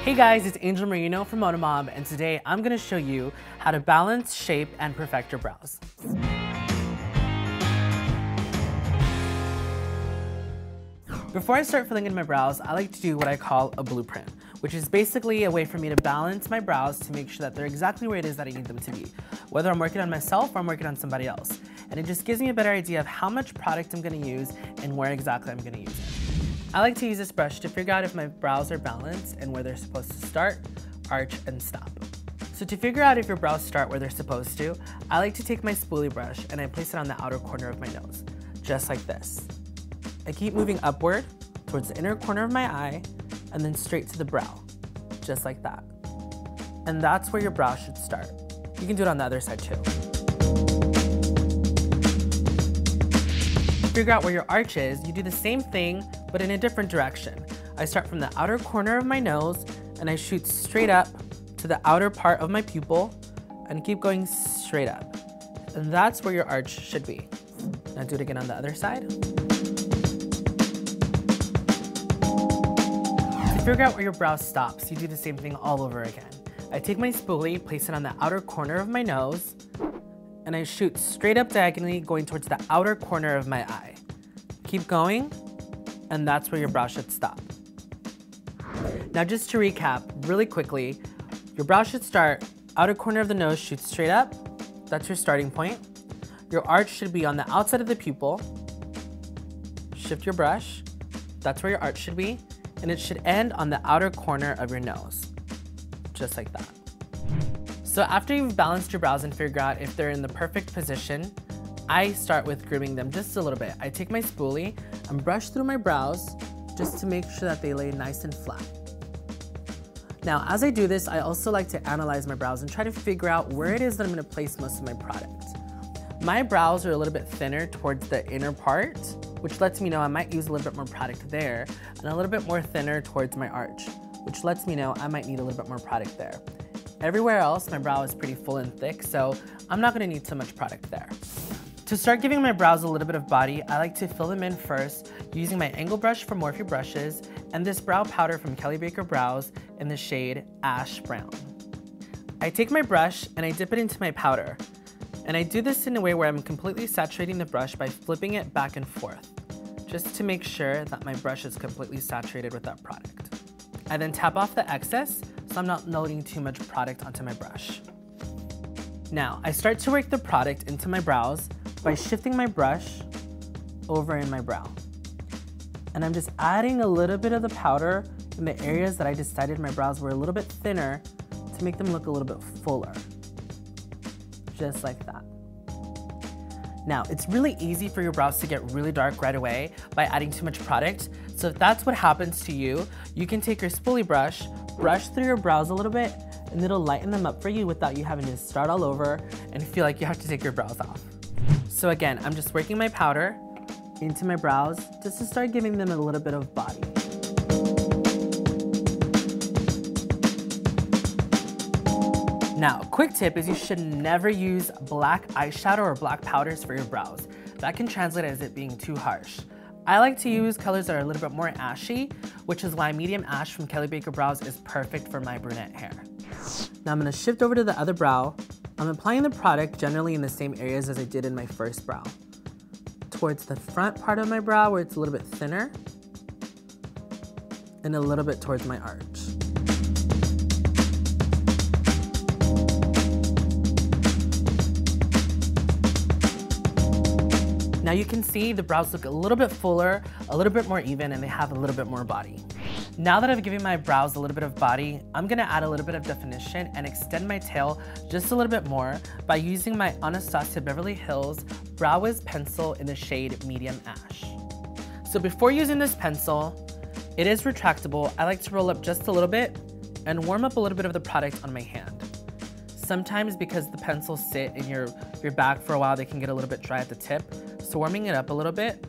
Hey guys, it's MERINO from Modamob, and today I'm going to show you how to balance, shape, and perfect your brows. Before I start filling in my brows, I like to do what I call a blueprint, which is basically a way for me to balance my brows to make sure that they're exactly where it is that I need them to be, whether I'm working on myself or I'm working on somebody else. And it just gives me a better idea of how much product I'm going to use and where exactly I'm going to use it. I like to use this brush to figure out if my brows are balanced and where they're supposed to start, arch, and stop. So to figure out if your brows start where they're supposed to, I like to take my spoolie brush and I place it on the outer corner of my nose, just like this. I keep moving upward towards the inner corner of my eye and then straight to the brow, just like that. And that's where your brow should start. You can do it on the other side too. To figure out where your arch is, you do the same thing, but in a different direction. I start from the outer corner of my nose and I shoot straight up to the outer part of my pupil and keep going straight up. And that's where your arch should be. Now do it again on the other side. To figure out where your brow stops, you do the same thing all over again. I take my spoolie, place it on the outer corner of my nose, and I shoot straight up diagonally going towards the outer corner of my eye. Keep going, and that's where your brow should stop. Now just to recap really quickly, your brow should start, outer corner of the nose shoots straight up, that's your starting point. Your arch should be on the outside of the pupil. Shift your brush, that's where your arch should be, and it should end on the outer corner of your nose, just like that. So after you've balanced your brows and figured out if they're in the perfect position, I start with grooming them just a little bit. I take my spoolie and brush through my brows just to make sure that they lay nice and flat. Now, as I do this, I also like to analyze my brows and try to figure out where it is that I'm going to place most of my product. My brows are a little bit thinner towards the inner part, which lets me know I might use a little bit more product there, and a little bit more thinner towards my arch, which lets me know I might need a little bit more product there. Everywhere else, my brow is pretty full and thick, so I'm not going to need so much product there. To start giving my brows a little bit of body, I like to fill them in first using my angle brush from Morphe brushes and this brow powder from Kelly Baker Brows in the shade Ash Brown. I take my brush and I dip it into my powder. And I do this in a way where I'm completely saturating the brush by flipping it back and forth, just to make sure that my brush is completely saturated with that product. I then tap off the excess so I'm not loading too much product onto my brush. Now, I start to work the product into my brows by shifting my brush over in my brow. And I'm just adding a little bit of the powder in the areas that I decided my brows were a little bit thinner to make them look a little bit fuller. Just like that. Now, it's really easy for your brows to get really dark right away by adding too much product. So if that's what happens to you, you can take your spoolie brush, brush through your brows a little bit, and it'll lighten them up for you without you having to start all over and feel like you have to take your brows off. So again, I'm just working my powder into my brows just to start giving them a little bit of body. Now, a quick tip is you should never use black eyeshadow or black powders for your brows. That can translate as it being too harsh. I like to use colors that are a little bit more ashy, which is why medium ash from Kelly Baker Brows is perfect for my brunette hair. Now I'm going to shift over to the other brow. I'm applying the product generally in the same areas as I did in my first brow. Towards the front part of my brow where it's a little bit thinner, and a little bit towards my arch. Now you can see the brows look a little bit fuller, a little bit more even, and they have a little bit more body. Now that I've given my brows a little bit of body, I'm gonna add a little bit of definition and extend my tail just a little bit more by using my Anastasia Beverly Hills Brow Wiz pencil in the shade Medium Ash. So before using this pencil, it is retractable. I like to roll up just a little bit and warm up a little bit of the product on my hand. Sometimes because the pencils sit in your bag for a while, they can get a little bit dry at the tip. So warming it up a little bit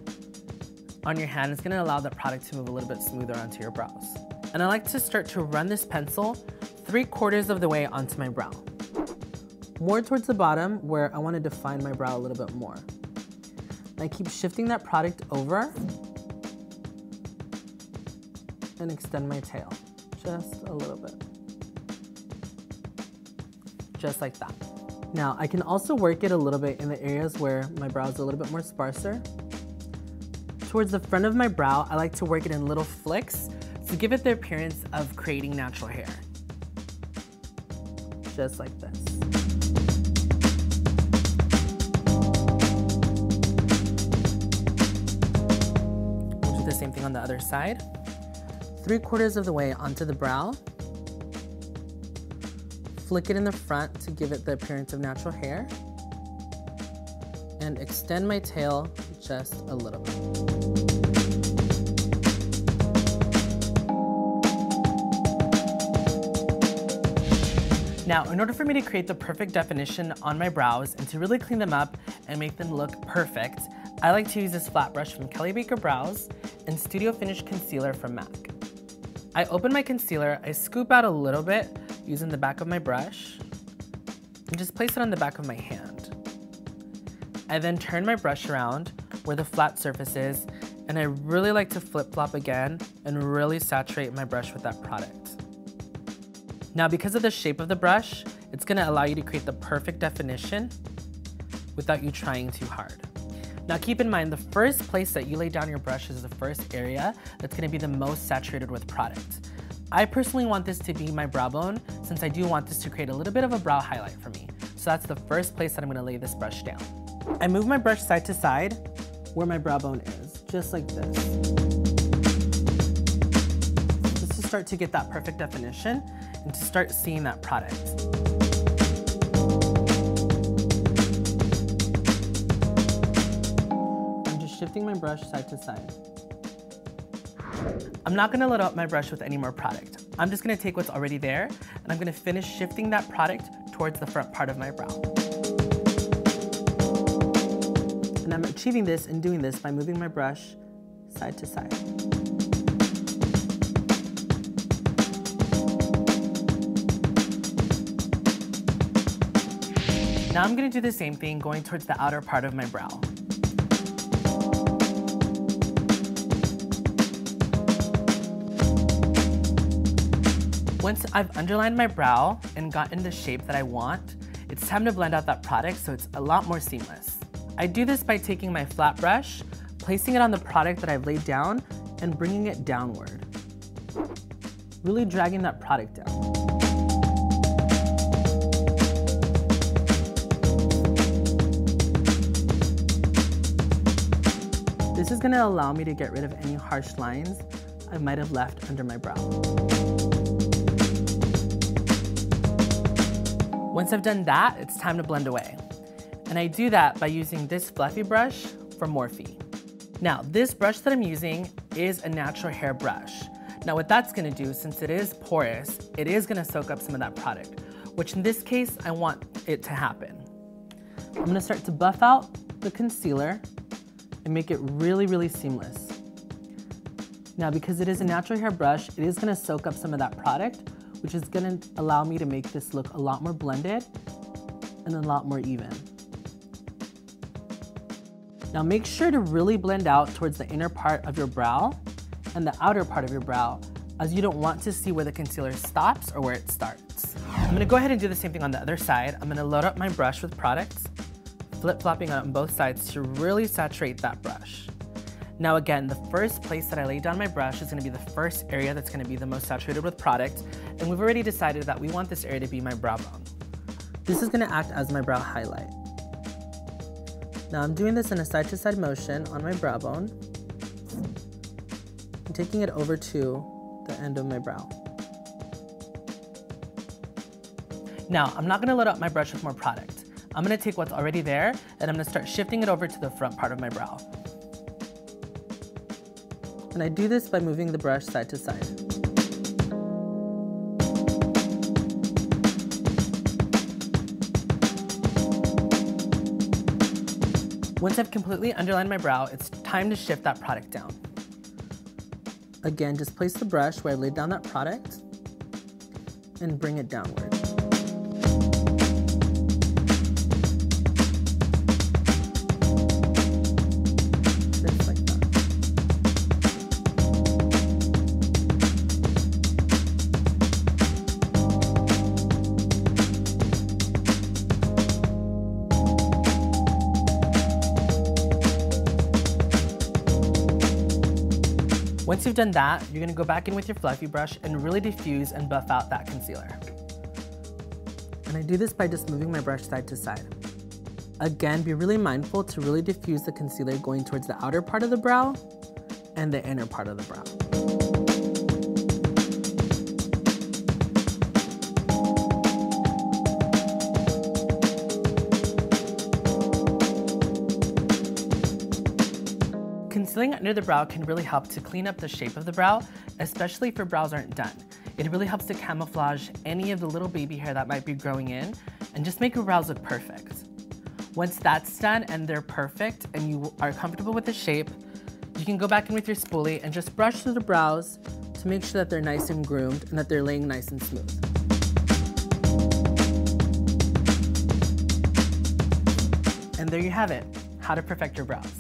on your hand is going to allow the product to move a little bit smoother onto your brows. And I like to start to run this pencil 3/4 of the way onto my brow. More towards the bottom where I want to define my brow a little bit more. I keep shifting that product over and extend my tail, Just a little bit. Just like that. Now, I can also work it a little bit in the areas where my brow is a little bit more sparser. Towards the front of my brow, I like to work it in little flicks to give it the appearance of creating natural hair. Just like this. We'll do the same thing on the other side. 3/4 of the way onto the brow. Flick it in the front to give it the appearance of natural hair. And extend my tail just a little bit. Now, in order for me to create the perfect definition on my brows and to really clean them up and make them look perfect, I like to use this flat brush from Kelly Baker Brows and Studio Finish Concealer from MAC. I open my concealer, I scoop out a little bit using the back of my brush and just place it on the back of my hand. I then turn my brush around where the flat surface is, and I really like to flip-flop again and really saturate my brush with that product. Now, because of the shape of the brush, it's gonna allow you to create the perfect definition without you trying too hard. Now, keep in mind, the first place that you lay down your brush is the first area that's gonna be the most saturated with product. I personally want this to be my brow bone, since I do want this to create a little bit of a brow highlight for me. So that's the first place that I'm gonna lay this brush down. I move my brush side to side where my brow bone is, just like this. Just to start to get that perfect definition and to start seeing that product. I'm just shifting my brush side to side. I'm not gonna load up my brush with any more product. I'm just gonna take what's already there and I'm gonna finish shifting that product towards the front part of my brow. And I'm achieving this and doing this by moving my brush side to side. Now I'm gonna do the same thing going towards the outer part of my brow. Once I've underlined my brow and gotten the shape that I want, it's time to blend out that product so it's a lot more seamless. I do this by taking my flat brush, placing it on the product that I've laid down, and bringing it downward. Really dragging that product down. This is gonna allow me to get rid of any harsh lines I might have left under my brow. Once I've done that, it's time to blend away. And I do that by using this fluffy brush from Morphe. Now, this brush that I'm using is a natural hair brush. Now what that's gonna do, since it is porous, it is gonna soak up some of that product, which in this case, I want it to happen. I'm gonna start to buff out the concealer and make it really, really seamless. Now, because it is a natural hair brush, it is gonna soak up some of that product, which is gonna allow me to make this look a lot more blended and a lot more even. Now make sure to really blend out towards the inner part of your brow and the outer part of your brow, as you don't want to see where the concealer stops or where it starts. I'm gonna go ahead and do the same thing on the other side. I'm gonna load up my brush with products, flip-flopping on both sides to really saturate that brush. Now again, the first place that I lay down my brush is gonna be the first area that's gonna be the most saturated with product, and we've already decided that we want this area to be my brow bone. This is gonna act as my brow highlight. Now I'm doing this in a side-to-side motion on my brow bone, and taking it over to the end of my brow. Now, I'm not gonna load up my brush with more product. I'm gonna take what's already there, and I'm gonna start shifting it over to the front part of my brow. And I do this by moving the brush side to side. Once I've completely underlined my brow, it's time to shift that product down. Again, just place the brush where I laid down that product and bring it downward. Just like that. Once you've done that, you're gonna go back in with your fluffy brush and really diffuse and buff out that concealer. And I do this by just moving my brush side to side. Again, be really mindful to really diffuse the concealer going towards the outer part of the brow and the inner part of the brow. Concealing under the brow can really help to clean up the shape of the brow, especially if your brows aren't done. It really helps to camouflage any of the little baby hair that might be growing in and just make your brows look perfect. Once that's done and they're perfect and you are comfortable with the shape, you can go back in with your spoolie and just brush through the brows to make sure that they're nice and groomed and that they're laying nice and smooth. And there you have it, how to perfect your brows.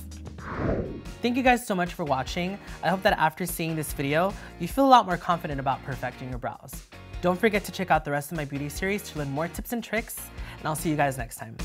Thank you guys so much for watching. I hope that after seeing this video, you feel a lot more confident about perfecting your brows. Don't forget to check out the rest of my beauty series to learn more tips and tricks, and I'll see you guys next time.